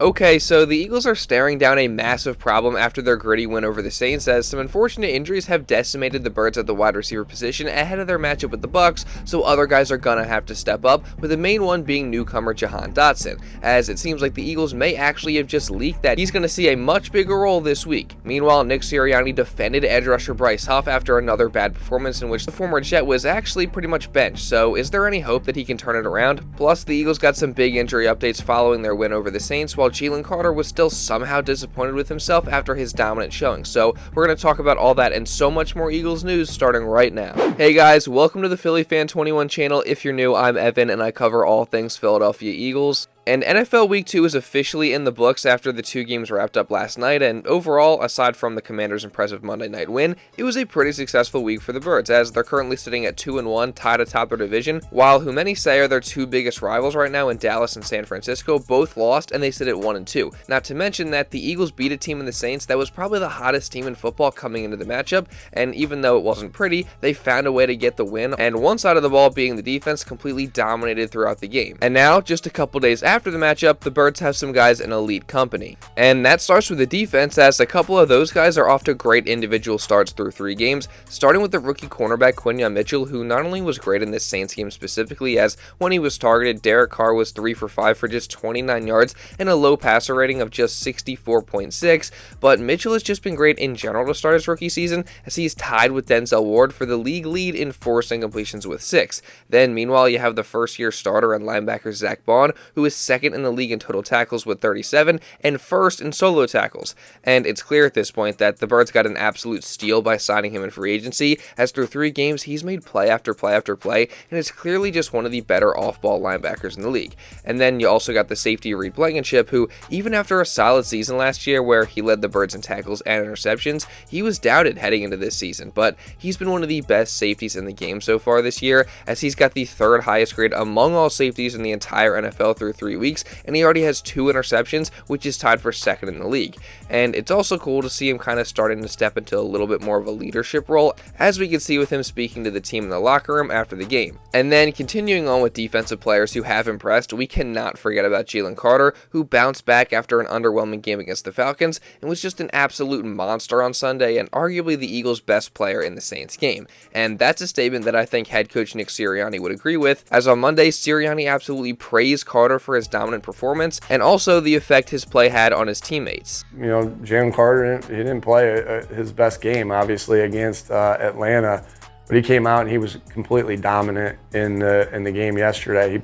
Okay, so the Eagles are staring down a massive problem after their gritty win over the Saints, as some unfortunate injuries have decimated the Birds at the wide receiver position ahead of their matchup with the Bucs, so other guys are gonna have to step up, with the main one being newcomer Jahan Dotson, as it seems like the Eagles may actually have just leaked that he's gonna see a much bigger role this week. Meanwhile, Nick Sirianni defended edge rusher Bryce Huff after another bad performance in which the former Jet was actually pretty much benched, so is there any hope that he can turn it around? Plus, the Eagles got some big injury updates following their win over the Saints, while Jalen Carter was still somehow disappointed with himself after his dominant showing. So we're going to talk about all that and so much more Eagles news starting right now. Hey guys, welcome to the Philly Fan 21 channel. If you're new, I'm Evan and I cover all things Philadelphia Eagles. And NFL Week 2 is officially in the books after the two games wrapped up last night, and overall, aside from the Commanders' impressive Monday night win, it was a pretty successful week for the Birds, as they're currently sitting at 2-1, tied atop their division, while who many say are their two biggest rivals right now in Dallas and San Francisco both lost, and they sit at 1-2. Not to mention that the Eagles beat a team in the Saints that was probably the hottest team in football coming into the matchup, and even though it wasn't pretty, they found a way to get the win, and one side of the ball being the defense completely dominated throughout the game. And now, just a couple days after the matchup, the Birds have some guys in elite company. And that starts with the defense, as a couple of those guys are off to great individual starts through 3 games, starting with the rookie cornerback Quinyon, who not only was great in this Saints game specifically, as when he was targeted, Derek Carr was 3 for 5 for just 29 yards and a low passer rating of just 64.6, but Mitchell has just been great in general to start his rookie season, as he's tied with Denzel Ward for the league lead in forced incompletions with 6. Then meanwhile, you have the first-year starter and linebacker Zack Baun, who is second in the league in total tackles with 37 and first in solo tackles. And it's clear at this point that the Birds got an absolute steal by signing him in free agency, as through 3 games he's made play after play after play, and is clearly just one of the better off-ball linebackers in the league. And then you also got the safety Reed Blankenship, who even after a solid season last year where he led the Birds in tackles and interceptions, he was doubted heading into this season, but he's been one of the best safeties in the game so far this year, as he's got the 3rd highest grade among all safeties in the entire NFL through 3 weeks, and he already has 2 interceptions, which is tied for 2nd in the league. And it's also cool to see him kind of starting to step into a little bit more of a leadership role, as we can see with him speaking to the team in the locker room after the game. And then continuing on with defensive players who have impressed, we cannot forget about Jalen Carter, who bounced back after an underwhelming game against the Falcons and was just an absolute monster on Sunday and arguably the Eagles' best player in the Saints game. And that's a statement that I think head coach Nick Sirianni would agree with, as on Monday, Sirianni absolutely praised Carter for his dominant performance and also the effect his play had on his teammates. You know, Jalen Carter, he didn't play his best game, obviously, against Atlanta, but he came out and he was completely dominant in the game yesterday.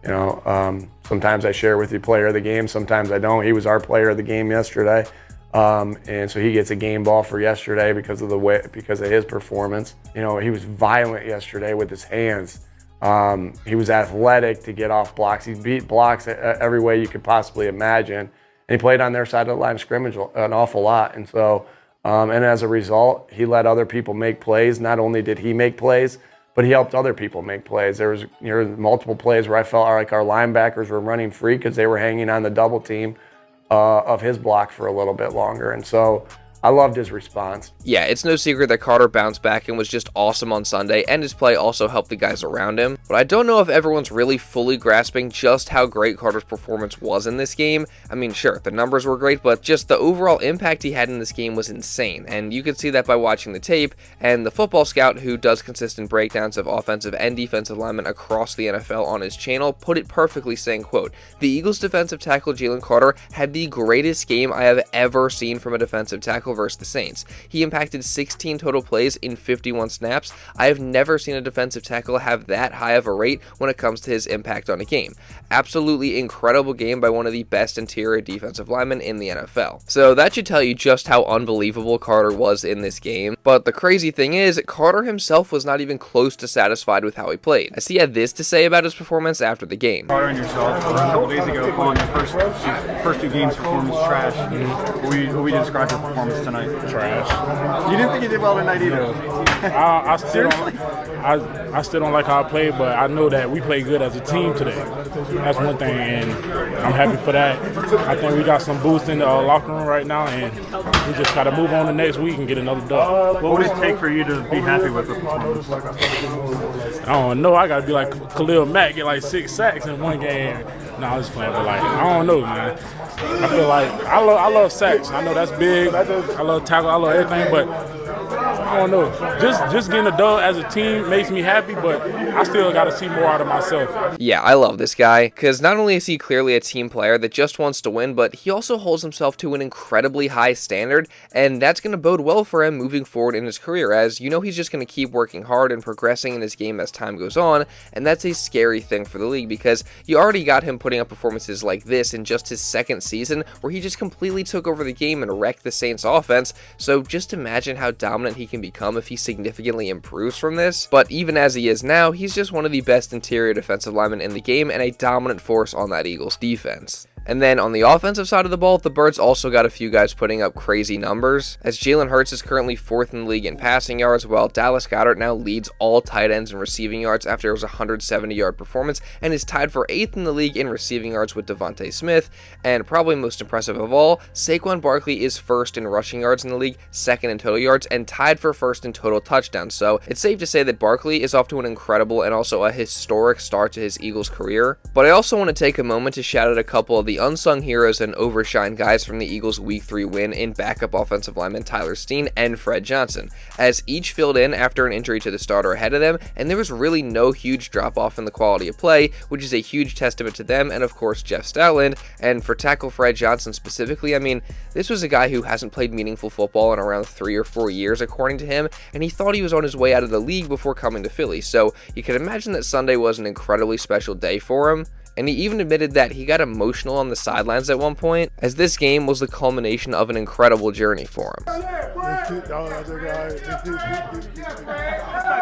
Sometimes I share with you player of the game, sometimes I don't. He was our player of the game yesterday, and so he gets a game ball for yesterday because of his performance. You know, he was violent yesterday with his hands. He was athletic to get off blocks. He beat blocks every way you could possibly imagine. And he played on their side of the line of scrimmage an awful lot. And so, and as a result, he let other people make plays. Not only did he make plays, but he helped other people make plays. There was multiple plays where I felt like our linebackers were running free because they were hanging on the double team of his block for a little bit longer. And so I loved his response. Yeah, it's no secret that Carter bounced back and was just awesome on Sunday, and his play also helped the guys around him. But I don't know if everyone's really fully grasping just how great Carter's performance was in this game. I mean, sure, the numbers were great, but just the overall impact he had in this game was insane, and you could see that by watching the tape. And the Football Scout, who does consistent breakdowns of offensive and defensive linemen across the NFL on his channel, put it perfectly, saying, quote, "The Eagles defensive tackle Jalen Carter had the greatest game I have ever seen from a defensive tackle versus the Saints. He impacted 16 total plays in 51 snaps. I have never seen a defensive tackle have that high of a rate when it comes to his impact on a game. Absolutely incredible game by one of the best interior defensive linemen in the NFL." So that should tell you just how unbelievable Carter was in this game. But the crazy thing is, Carter himself was not even close to satisfied with how he played, as he had this to say about his performance after the game. Carter and yourself, a couple days ago, calling your first 2 games performance trash. What we describe your performance tonight? Trash. You didn't think you did well tonight either? I still don't like how I played, but I know that we played good as a team today. That's one thing, and I'm happy for that. I think we got some boost in the locker room right now, and we just got to move on to next week and get another dub. What would it take for you to be happy with the performance? I don't know. I got to be like Khalil Mack, get like 6 sacks in one game. No, I was playing, but like I don't know, man. I feel like I love sacks. I know that's big. I love tackle. I love everything, but I don't know. Just getting a dub as a team makes me happy, but I still got to see more out of myself. Yeah, I love this guy, because not only is he clearly a team player that just wants to win, but he also holds himself to an incredibly high standard, and that's going to bode well for him moving forward in his career, as you know he's just going to keep working hard and progressing in his game as time goes on, and that's a scary thing for the league, because you already got him putting up performances like this in just his second season, where he just completely took over the game and wrecked the Saints offense, so just imagine how dominant he can become if he significantly improves from this. But even as he is now, he's just one of the best interior defensive linemen in the game and a dominant force on that Eagles defense. And then on the offensive side of the ball, the Birds also got a few guys putting up crazy numbers, as Jalen Hurts is currently 4th in the league in passing yards, while Dallas Goedert now leads all tight ends in receiving yards after his 170-yard performance, and is tied for 8th in the league in receiving yards with DeVonta Smith. And probably most impressive of all, Saquon Barkley is 1st in rushing yards in the league, 2nd in total yards, and tied for 1st in total touchdowns. So it's safe to say that Barkley is off to an incredible and also a historic start to his Eagles career. But I also want to take a moment to shout out a couple of the unsung heroes and overshine guys from the Eagles Week 3 win in backup offensive linemen Tyler Steen and Fred Johnson, as each filled in after an injury to the starter ahead of them, and there was really no huge drop off in the quality of play, which is a huge testament to them and of course Jeff Stoutland. And for tackle Fred Johnson specifically, I mean, this was a guy who hasn't played meaningful football in around 3 or 4 years according to him, and he thought he was on his way out of the league before coming to Philly, so you can imagine that Sunday was an incredibly special day for him. And he even admitted that he got emotional on the sidelines at one point, as this game was the culmination of an incredible journey for him. I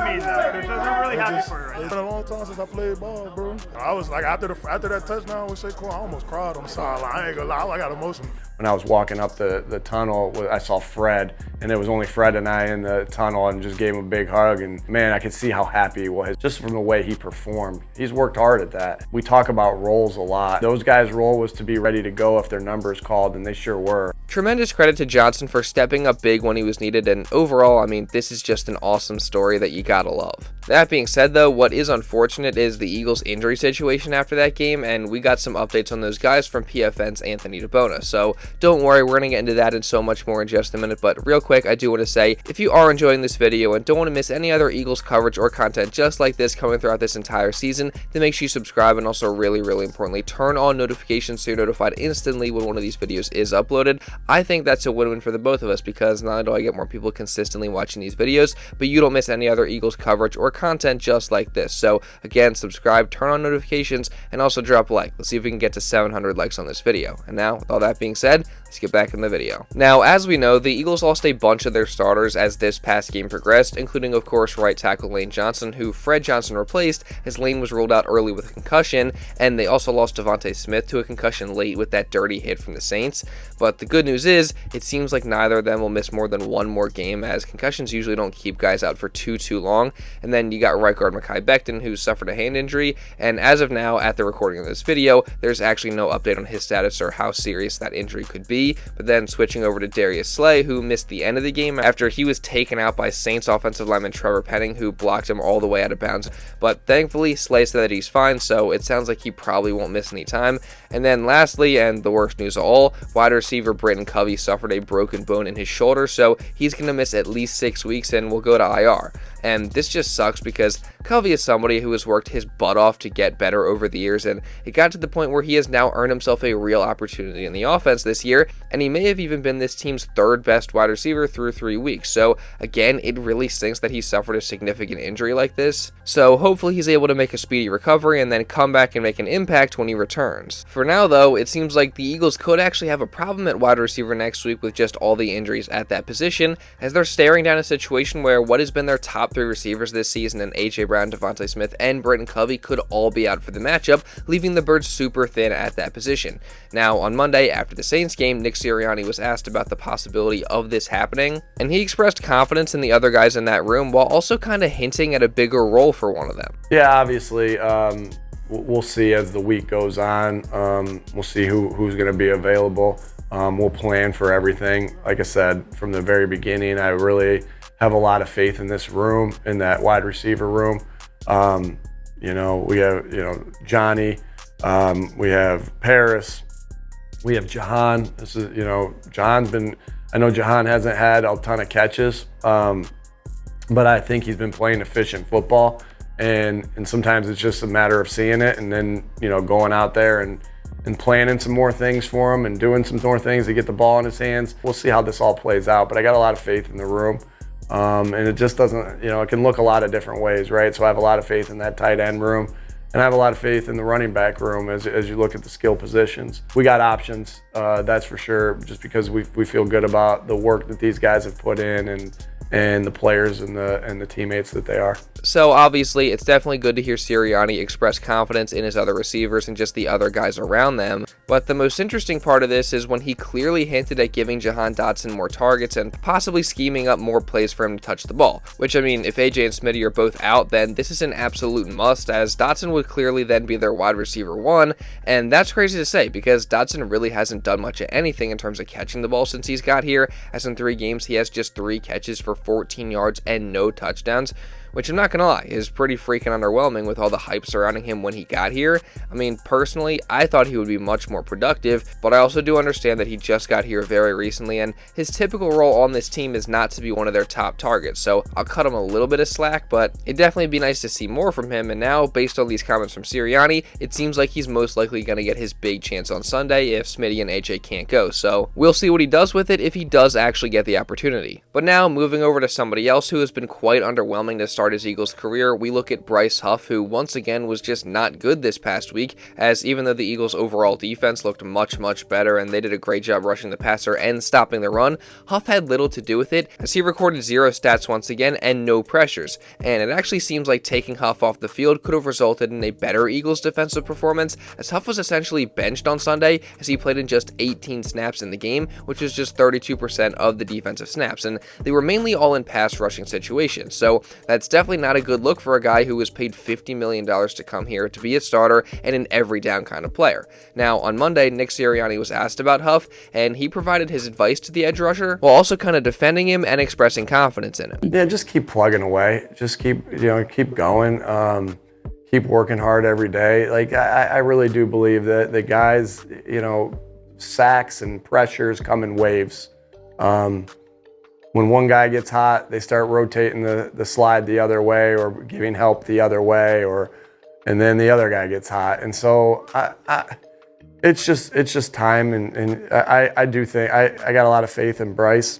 mean, we're really happy for you right now. It's been a long time since I played ball, bro. I was like, after that touchdown with Saquon, I almost cried on the sideline. I ain't gonna lie, I got emotional. When I was walking up the tunnel, I saw Fred, and it was only Fred and I in the tunnel, and just gave him a big hug. And man, I could see how happy he was just from the way he performed. He's worked hard at that. We talk about roles a lot. Those guys' role was to be ready to go if their number is called, and they sure were. Tremendous credit to Johnson for stepping up big when he was needed, and overall, I mean, this is just an awesome story that you gotta love. That being said though, what is unfortunate is the Eagles' injury situation after that game, and we got some updates on those guys from PFN's Anthony DeBona, so don't worry, we're going to get into that and so much more in just a minute. But real quick, I do want to say, if you are enjoying this video and don't want to miss any other Eagles coverage or content just like this coming throughout this entire season, then make sure you subscribe, and also really importantly, turn on notifications so you're notified instantly when one of these videos is uploaded. I think that's a win-win for the both of us, because not only do I get more people consistently watching these videos, but you don't miss any other Eagles coverage or content just like this. So again, subscribe, turn on notifications, and also drop a like. Let's see if we can get to 700 likes on this video. And now, with all that being said, let's get back in the video. Now, as we know, the Eagles lost a bunch of their starters as this past game progressed, including of course right tackle Lane Johnson, who Fred Johnson replaced as Lane was ruled out early with a concussion, and they also lost DeVonta Smith to a concussion late with that dirty hit from the Saints. But the good news is, it seems like neither of them will miss more than one more game, as concussions usually don't keep guys out for too long. And then you got right guard Mekhi Becton, who suffered a hand injury, and as of now, at the recording of this video, there's actually no update on his status or how serious that injury could be. But then switching over to Darius Slay, who missed the end of the game after he was taken out by Saints offensive lineman Trevor Penning, who blocked him all the way out of bounds. But thankfully, Slay said that he's fine, so it sounds like he probably won't miss any time. And then lastly, and the worst news of all, wide receiver Britton Covey suffered a broken bone in his shoulder, so he's going to miss at least 6 weeks and will go to IR. And this just sucks, because Covey is somebody who has worked his butt off to get better over the years, and it got to the point where he has now earned himself a real opportunity in the offense this year, and he may have even been this team's 3rd best wide receiver through 3 weeks. So again, it really stinks that he suffered a significant injury like this. So hopefully he's able to make a speedy recovery and then come back and make an impact when he returns. For now though, it seems like the Eagles could actually have a problem at wide receiver next week with just all the injuries at that position, as they're staring down a situation where what has been their top 3 receivers this season in A.J. Brown, DeVonta Smith, and Britton Covey could all be out for the matchup, leaving the Birds super thin at that position. Now, on Monday, after the Saints game, Nick Sirianni was asked about the possibility of this happening, and he expressed confidence in the other guys in that room, while also kind of hinting at a bigger role for one of them. Yeah, obviously, we'll see as the week goes on. We'll see who's going to be available. We'll plan for everything. Like I said, from the very beginning, I really have a lot of faith in this room, in that wide receiver room. We have, Johnny, We have Paris. We have Jahan. This is, Jahan's been, I know Jahan hasn't had a ton of catches, but I think he's been playing efficient football. And sometimes it's just a matter of seeing it and then, going out there and planning some more things for him and doing some more things to get the ball in his hands. We'll see how this all plays out, but I got a lot of faith in the room. And it just doesn't, it can look a lot of different ways, right? So I have a lot of faith in that tight end room. And I have a lot of faith in the running back room as you look at the skill positions. We got options, that's for sure, just because we feel good about the work that these guys have put in and the players and the teammates that they are. So obviously, it's definitely good to hear Sirianni express confidence in his other receivers and just the other guys around them. But the most interesting part of this is when he clearly hinted at giving Jahan Dotson more targets and possibly scheming up more plays for him to touch the ball. Which, I mean, if AJ and Smitty are both out, then this is an absolute must, as Dotson would clearly then be their wide receiver one. And that's crazy to say, because Dotson really hasn't done much of anything in terms of catching the ball since he's got here, as in 3 games he has just 3 catches for 14 yards and no touchdowns, which I'm not gonna lie, is pretty freaking underwhelming with all the hype surrounding him when he got here. I mean, personally, I thought he would be much more productive, but I also do understand that he just got here very recently, and his typical role on this team is not to be one of their top targets, so I'll cut him a little bit of slack, but it'd definitely be nice to see more from him. And now, based on these comments from Sirianni, it seems like he's most likely gonna get his big chance on Sunday if Smitty and AJ can't go, so we'll see what he does with it if he does actually get the opportunity. But now, moving over to somebody else who has been quite underwhelming to start his Eagles career, we look at Bryce Huff, who once again was just not good this past week, as even though the Eagles overall defense looked much better and they did a great job rushing the passer and stopping the run, Huff had little to do with it, as he recorded 0 stats once again and no pressures. And it actually seems like taking Huff off the field could have resulted in a better Eagles defensive performance, as Huff was essentially benched on Sunday as he played in just 18 snaps in the game, which was just 32% of the defensive snaps, and they were mainly all in pass rushing situations. So that's definitely not a good look for a guy who was paid $50 million to come here to be a starter and an every down kind of player. Now, on Monday, Nick Sirianni was asked about Huff, and he provided his advice to the edge rusher while also kind of defending him and expressing confidence in him. Yeah, just keep plugging away. Just keep going. Keep working hard every day. Like, I really do believe that the guys, sacks and pressures come in waves. When one guy gets hot, they start rotating the slide the other way or giving help the other way, and then the other guy gets hot. And so it's just time, and I do think I got a lot of faith in Bryce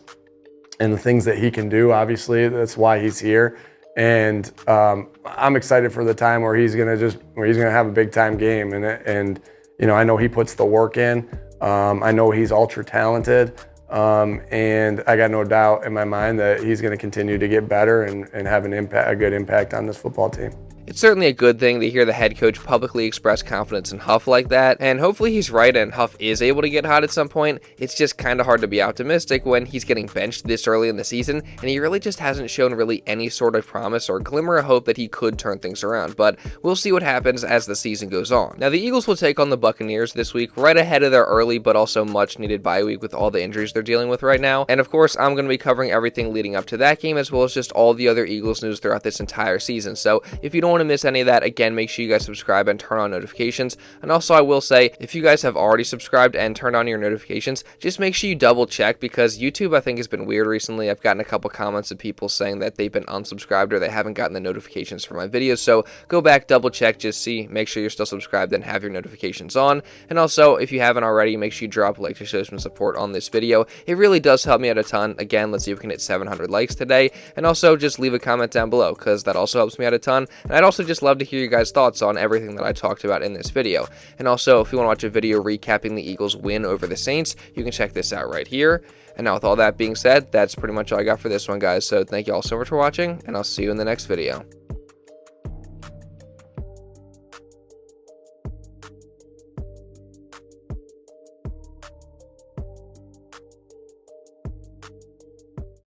and the things that he can do. Obviously, that's why he's here, and I'm excited for the time where he's gonna have a big time game, and I know he puts the work in. I know he's ultra talented. And I got no doubt in my mind that he's going to continue to get better and have a good impact on this football team. It's certainly a good thing to hear the head coach publicly express confidence in Huff like that, and hopefully he's right and Huff is able to get hot at some point. It's just kind of hard to be optimistic when he's getting benched this early in the season, and he really just hasn't shown really any sort of promise or glimmer of hope that he could turn things around, but we'll see what happens as the season goes on. Now, the Eagles will take on the Buccaneers this week, right ahead of their early but also much needed bye week with all the injuries they're dealing with right now, and of course, I'm going to be covering everything leading up to that game as well as just all the other Eagles news throughout this entire season, so if you don't want to miss any of that, again, make sure you guys subscribe and turn on notifications. And also, I will say, if you guys have already subscribed and turned on your notifications, just make sure you double check, because YouTube, I think, has been weird recently. I've gotten a couple comments of people saying that they've been unsubscribed or they haven't gotten the notifications for my videos, so go back, double check, just see, make sure you're still subscribed and have your notifications on. And also, if you haven't already, make sure you drop a like to show some support on this video. It really does help me out a ton. Again, let's see if we can hit 700 likes today. And also, just leave a comment down below, because that also helps me out a ton. And I'd also just love to hear you guys' thoughts on everything that I talked about in this video. And also, if you want to watch a video recapping the Eagles' win over the Saints, you can check this out right here. And now, with all that being said, that's pretty much all I got for this one, guys. So thank you all so much for watching, and I'll see you in the next video.